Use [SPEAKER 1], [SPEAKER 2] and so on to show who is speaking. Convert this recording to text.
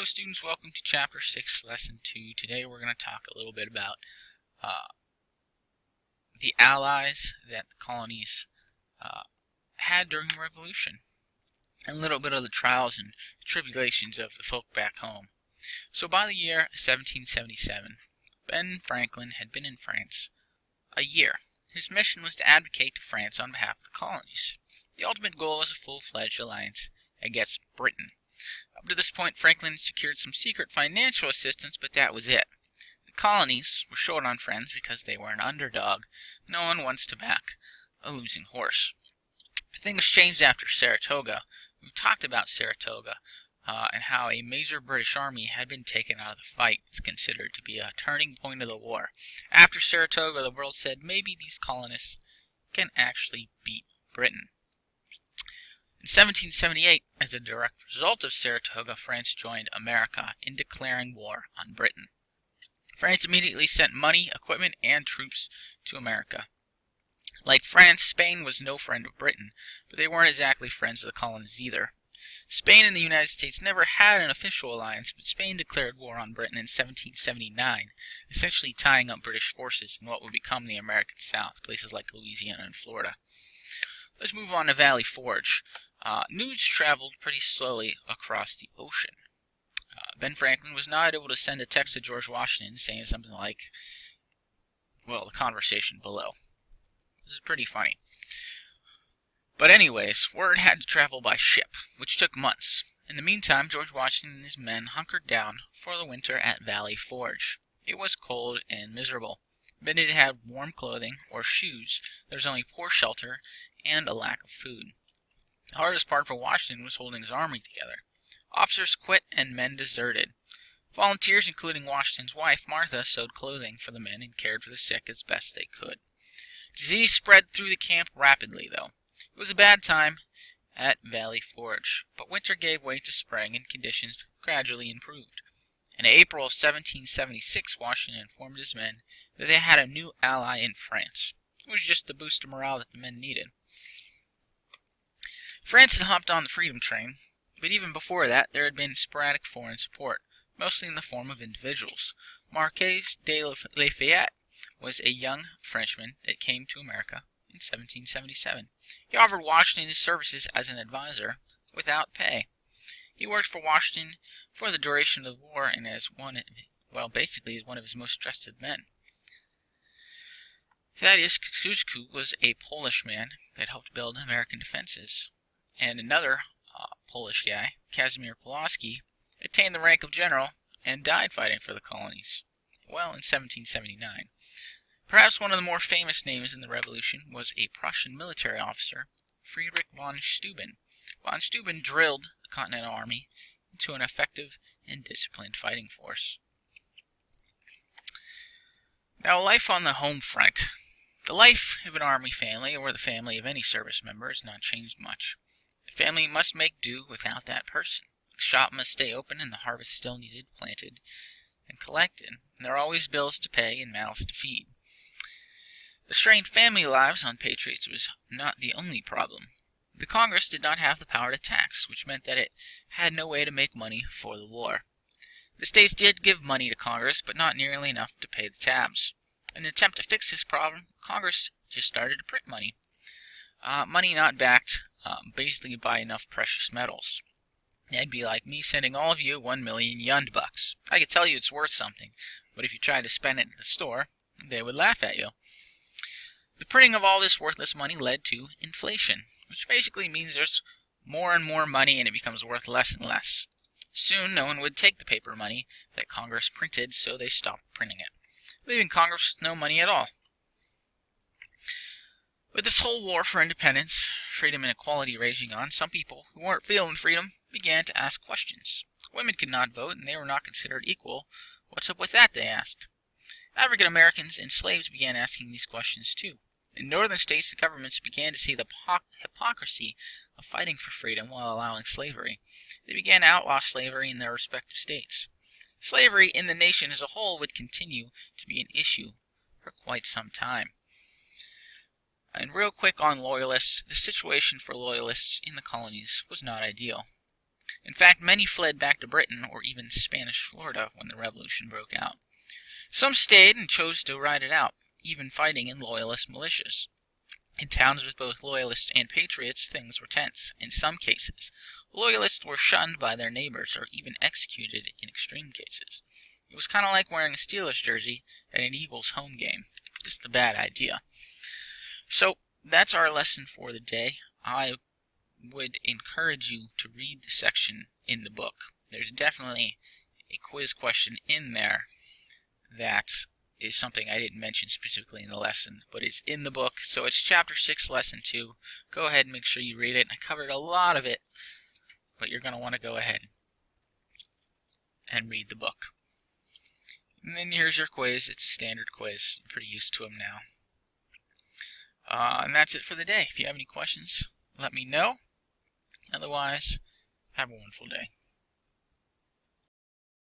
[SPEAKER 1] Hello students, welcome to Chapter 6, Lesson 2. Today we're going to talk a little bit about the allies that the colonies had during the Revolution, and a little bit of the trials and tribulations of the folk back home. So by the year 1777, Ben Franklin had been in France a year. His mission was to advocate to France on behalf of the colonies. The ultimate goal was a full-fledged alliance against Britain. Up to this point, Franklin had secured some secret financial assistance, but that was it. The colonies were short on friends because they were an underdog. No one wants to back a losing horse. Things changed after Saratoga. We talked about Saratoga and how a major British army had been taken out of the fight. It's considered to be a turning point of the war. After Saratoga, the world said maybe these colonists can actually beat Britain. In 1778, as a direct result of Saratoga, France joined America in declaring war on Britain. France immediately sent money, equipment, and troops to America. Like France, Spain was no friend of Britain, but they weren't exactly friends of the colonies either. Spain and the United States never had an official alliance, but Spain declared war on Britain in 1779, essentially tying up British forces in what would become the American South, places like Louisiana and Florida. Let's move on to Valley Forge. News traveled pretty slowly across the ocean. Ben Franklin was not able to send a text to George Washington saying something like, well, the conversation below. This is pretty funny. But anyways, word had to travel by ship, which took months. In the meantime, George Washington and his men hunkered down for the winter at Valley Forge. It was cold and miserable. Men didn't have warm clothing or shoes. There was only poor shelter and a lack of food. The hardest part for Washington was holding his army together. Officers quit and men deserted. Volunteers, including Washington's wife, Martha, sewed clothing for the men and cared for the sick as best they could. Disease spread through the camp rapidly, though. It was a bad time at Valley Forge, but winter gave way to spring and conditions gradually improved. In April of 1776, Washington informed his men that they had a new ally in France. It was just the boost of morale that the men needed. France had hopped on the freedom train, but even before that there had been sporadic foreign support, mostly in the form of individuals. Marquis de Lafayette was a young Frenchman that came to America in 1777. He offered Washington his services as an advisor without pay. He worked for Washington for the duration of the war and as one of his most trusted men. Thaddeus Ch6 was a Polish man that helped build American defenses. And another Polish guy, Casimir Pulaski, attained the rank of general and died fighting for the colonies, well, in 1779. Perhaps one of the more famous names in the Revolution was a Prussian military officer, Friedrich von Steuben. Von Steuben drilled the Continental Army into an effective and disciplined fighting force. Now, life on the home front. The life of an army family, or the family of any service member, has not changed much. The family must make do without that person. The shop must stay open and the harvest still needed planted and collected. And there are always bills to pay and mouths to feed. The strained family lives on patriots was not the only problem. The Congress did not have the power to tax, which meant that it had no way to make money for the war. The states did give money to Congress, but not nearly enough to pay the tabs. In an attempt to fix this problem, Congress just started to print money. Money not backed basically by enough precious metals. That'd be like me sending all of you 1 million yuan bucks. I could tell you it's worth something, but if you tried to spend it at the store, they would laugh at you. The printing of all this worthless money led to inflation, which basically means there's more and more money and it becomes worth less and less. Soon no one would take the paper money that Congress printed, so they stopped printing it, leaving Congress with no money at all. With this whole war for independence, freedom, and equality raging on, some people who weren't feeling freedom began to ask questions. Women could not vote, and they were not considered equal. What's up with that, they asked. African Americans and slaves began asking these questions too. In northern states, the governments began to see the hypocrisy of fighting for freedom while allowing slavery. They began to outlaw slavery in their respective states. Slavery in the nation as a whole would continue to be an issue for quite some time. And real quick on loyalists, the situation for loyalists in the colonies was not ideal. In fact, many fled back to Britain or even Spanish Florida when the revolution broke out. Some stayed and chose to ride it out, even fighting in loyalist militias. In towns with both loyalists and patriots, things were tense. In some cases, loyalists were shunned by their neighbors or even executed in extreme cases. It was kind of like wearing a Steelers jersey at an Eagles home game. Just a bad idea. So that's our lesson for the day. I would encourage you to read the section in the book. There's definitely a quiz question in there that is something I didn't mention specifically in the lesson, but it's in the book. So it's Chapter 6, Lesson 2. Go ahead and make sure you read it. I covered a lot of it, but you're going to want to go ahead and read the book. And then here's your quiz. It's a standard quiz. I'm pretty used to them now. And that's it for the day. If you have any questions, let me know. Otherwise, have a wonderful day.